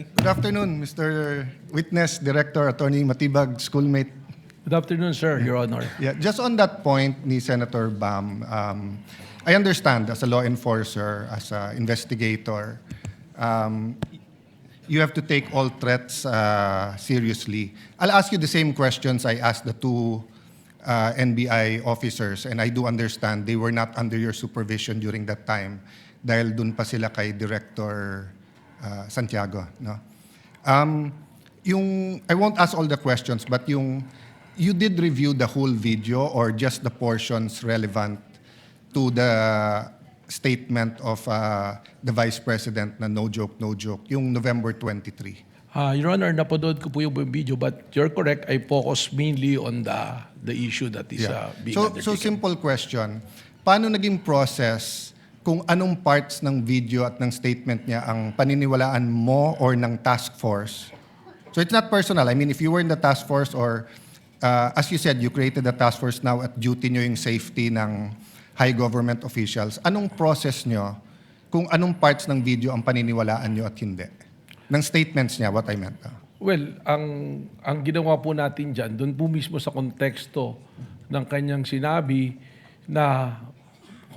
Good afternoon, Mr. Witness, Director, Attorney Matibag, schoolmate. Good afternoon, sir, Your Honor. Yeah, just on that point ni Senator Bam, I understand as a law enforcer, as an investigator, you have to take all threats seriously. I'll ask you the same questions I asked the two NBI officers, and I do understand they were not under your supervision during that time dahil dun pa sila kay Director Santiago. No? I won't ask all the questions, but you did review the whole video or just the portions relevant to the statement of the Vice President na no joke, yung November 23. Your Honor, napanood ko po yung video, but you're correct, I focus mainly on the issue that is being undertaken. So simple question, paano naging process kung anong parts ng video at ng statement niya ang paniniwalaan mo or ng task force? So it's not personal. I mean, if you were in the task force or as you said, you created the task force now at duty nyo yung safety ng high government officials, anong process nyo kung anong parts ng video ang paniniwalaan nyo at hindi? Ng statements niya, what I meant. Well, ang ginawa po natin dyan, doon po mismo sa konteksto ng kanyang sinabi na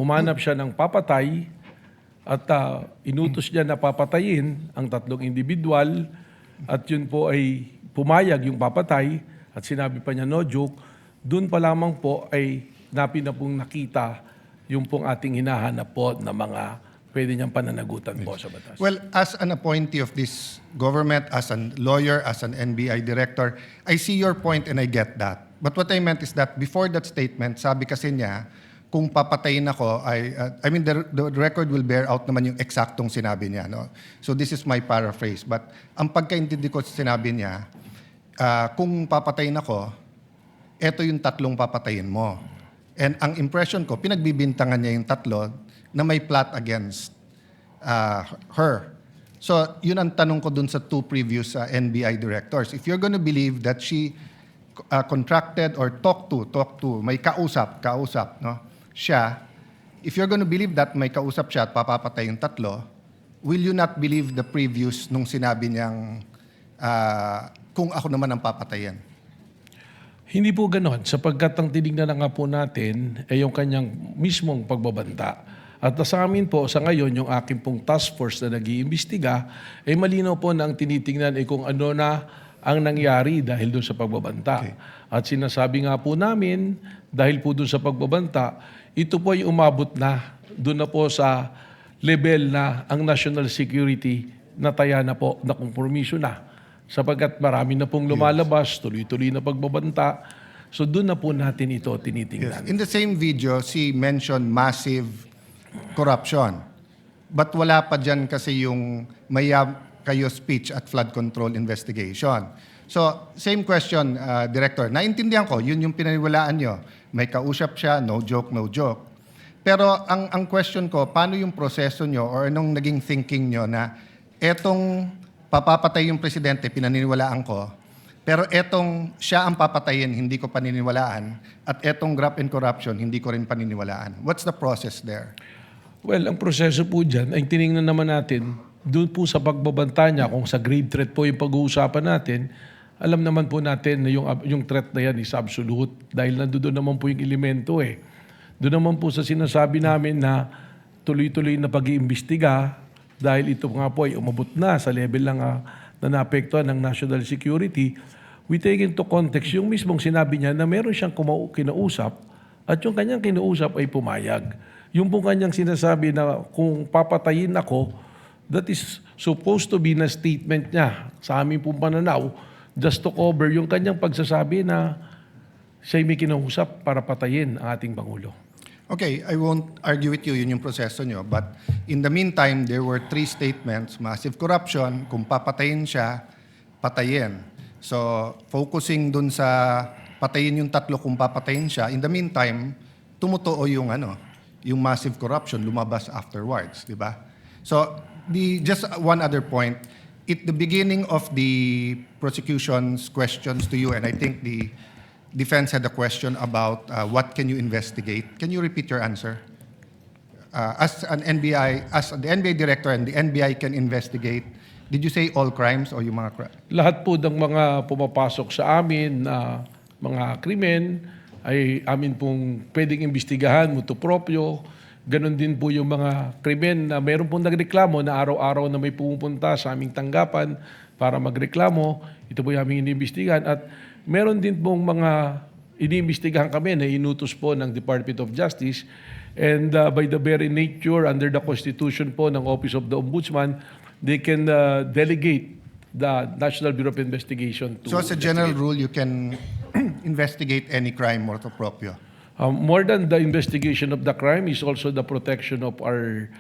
humanap siya ng papatay at inutos niya na papatayin ang tatlong individual at yun po ay pumayag yung papatay at sinabi pa niya no joke, doon pa lamang po ay napi na pong nakita yung pong ating hinahanap po na mga pwede niyang pananagutan po sa batas. Well, as an appointee of this government, as a lawyer, as an NBI director, I see your point and I get that. But what I meant is that before that statement, sabi kasi niya, kung papatayin ako, I mean, the record will bear out naman yung eksaktong sinabi niya. No? So this is my paraphrase. But ang pagkaintindi ko sa sinabi niya, kung papatayin ako, eto yung tatlong papatayin mo. And ang impression ko, pinagbibintangan niya yung tatlo na may plot against her. So yun ang tanong ko dun sa two previous NBI directors. If you're gonna believe that she contracted or talked to, may kausap, no? Siya, if you're going to believe that may kausap siya at papapatay yung tatlo, will you not believe the previous nung sinabi niyang kung ako naman ang papatayin? Hindi po ganon, sapagkat ang tinignan na nga po natin ay yung kanyang mismong pagbabanta. At sa amin po, sa ngayon, yung aking pong task force na nag-iimbestiga, ay malinaw po na ang tinitingnan ay kung ano na ang nangyari dahil doon sa pagbabanta. Okay. At sinasabi nga po namin, dahil po doon sa pagbabanta, ito po ay umabot na, doon na po sa level na ang national security nataya na po, na kompromiso na. Sapagkat marami na pong lumalabas, tuloy-tuloy na pagbabanta. So doon na po natin ito tinitingnan. Yes. In the same video, she mentioned massive corruption. But wala pa dyan kasi yung kayo speech at flood control investigation. So, same question, Director. Naintindihan ko, yun yung pinaniwalaan nyo. May kausap siya, no joke. Pero ang question ko, paano yung proseso nyo or anong naging thinking nyo na etong papapatay yung presidente, pinaniniwalaan ko, pero etong siya ang papatayin, hindi ko paniniwalaan, at etong graft and corruption, hindi ko rin paniniwalaan. What's the process there? Well, ang proseso po dyan ay tinignan naman natin doon po sa pagbabanta niya, kung sa grave threat po yung pag-uusapan natin, alam naman po natin na yung threat na yan is absolute dahil nandoon naman po yung elemento eh. Doon naman po sa sinasabi namin na tuloy-tuloy na pag-iimbestiga dahil ito nga po ay umabot na sa level lang na naapektuhan ng national security, we take into context yung mismong sinabi niya na meron siyang kinausap at yung kanyang kinausap ay pumayag. Yung po kanyang sinasabi na kung papatayin ako, that is supposed to be na statement niya sa aming pong pananaw just to cover yung kanyang pagsasabi na siya'y may kinausap para patayin ang ating Pangulo. Okay, I won't argue with you, yun yung proseso nyo. But in the meantime, there were three statements, massive corruption, kung papatayin siya, patayin. So, focusing dun sa patayin yung tatlo kung papatayin siya, in the meantime, tumutuo yung yung massive corruption, lumabas afterwards, di ba? So, just one other point, at the beginning of the prosecution's questions to you, and I think the defense had a question about what can you investigate. Can you repeat your answer? As the NBI director and the NBI can investigate Did you say all crimes o yung mga Lahat po ng mga pumapasok sa amin na mga krimen ay amin pong pwedeng imbestigahan, mutu proprio. Ganon din po yung mga krimen na meron pong nagreklamo na araw-araw na may pumupunta sa aming tanggapan para magreklamo. Ito po yung aming iniimbestigahan. At meron din pong mga iniimbestigahan kami na inutos po ng Department of Justice. And by the very nature, under the Constitution po ng Office of the Ombudsman, they can delegate the National Bureau of Investigation to... So as a general rule, you can investigate any crime motu proprio? More than the investigation of the crime is also the protection of our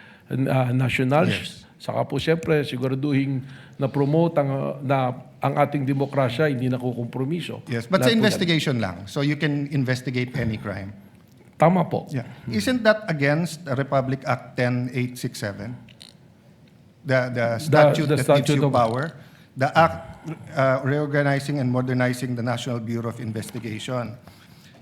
nationals. Yes. Saka po siyempre, siguraduhin na promote ang ating demokrasya, hindi nakukompromiso. Yes, but Lahat sa po yan. investigation lang. So you can investigate any crime. Tama po. Yeah. Isn't that against Republic Act 10867? The statute the that statute gives you of- power. The act reorganizing and modernizing the National Bureau of Investigation.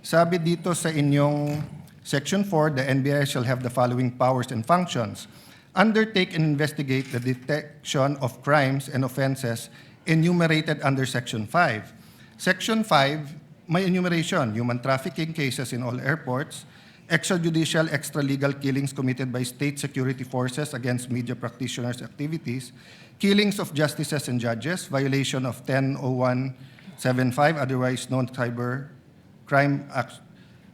Sabi dito sa inyong Section 4, the NBI shall have the following powers and functions. Undertake and investigate the detection of crimes and offenses enumerated under Section 5. Section 5, may enumeration, human trafficking cases in all airports, extrajudicial, extralegal killings committed by state security forces against media practitioners' activities, killings of justices and judges, violation of 100175, otherwise known Cyber Crime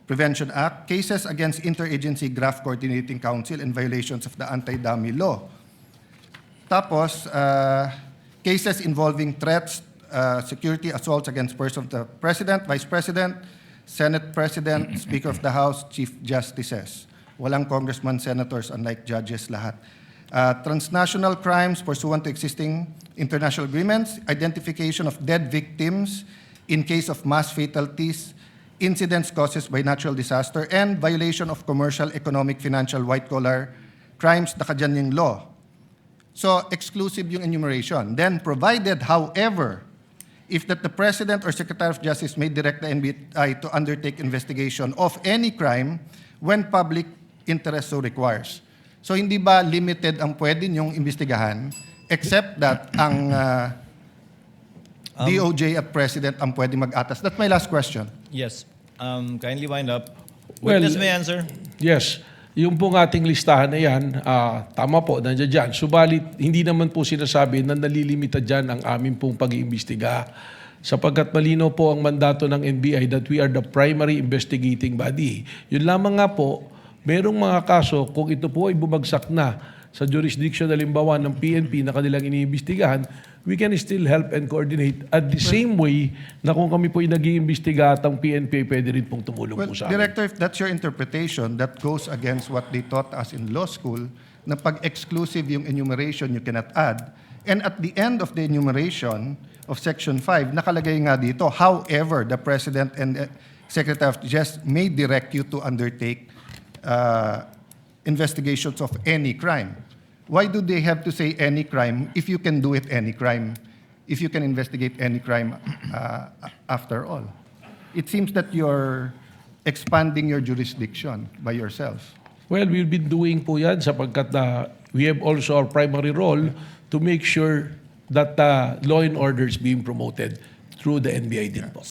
Prevention Act, cases against Interagency Graft Coordinating Council, and violations of the Anti-Dummy Law. Tapos, cases involving threats, security assaults against persons of the President, Vice President, Senate President, Speaker of the House, Chief Justices. Walang congressman, senators, unlike judges lahat. Transnational crimes pursuant to existing international agreements, identification of dead victims in case of mass fatalities, incidents caused by natural disaster, and violation of commercial, economic, financial, white-collar crimes, nakadyan yung law. So, exclusive yung enumeration. Then, provided, however, if that the President or Secretary of Justice may direct the NBI to undertake investigation of any crime when public interest so requires. So, hindi ba limited ang pwede niyong imbestigahan except that ang DOJ at President ang pwede mag-atas? That's my last question. Yes. Kindly wind up. Well, Witness may answer. Yes. Yung pong ating listahan na yan, tama po, nandiyan dyan. Subalit, hindi naman po sinasabi na nalilimita dyan ang aming pong pag-iimbestiga. Sapagkat malino po ang mandato ng NBI that we are the primary investigating body. Yun lamang nga po, merong mga kaso, kung ito po ay bumagsak na sa jurisdiction halimbawa ng PNP na kanilang iniimbestigahan, we can still help and coordinate at the same way na kung kami po ay nag-iimbestiga at ang PNP pwede rin pong tumulong Well, po sa amin. Director, if that's your interpretation, that goes against what they taught us in law school, na pag exclusive yung enumeration, you cannot add. And at the end of the enumeration of Section 5, nakalagay nga dito, however, the President and Secretary of Justice may direct you to undertake investigations of any crime. Why do they have to say any crime if you can do it any crime? If you can investigate any crime after all? It seems that you're expanding your jurisdiction by yourself. Well, we've been doing po yan sapagkat we have also our primary role to make sure that law and order is being promoted through the NBI din po.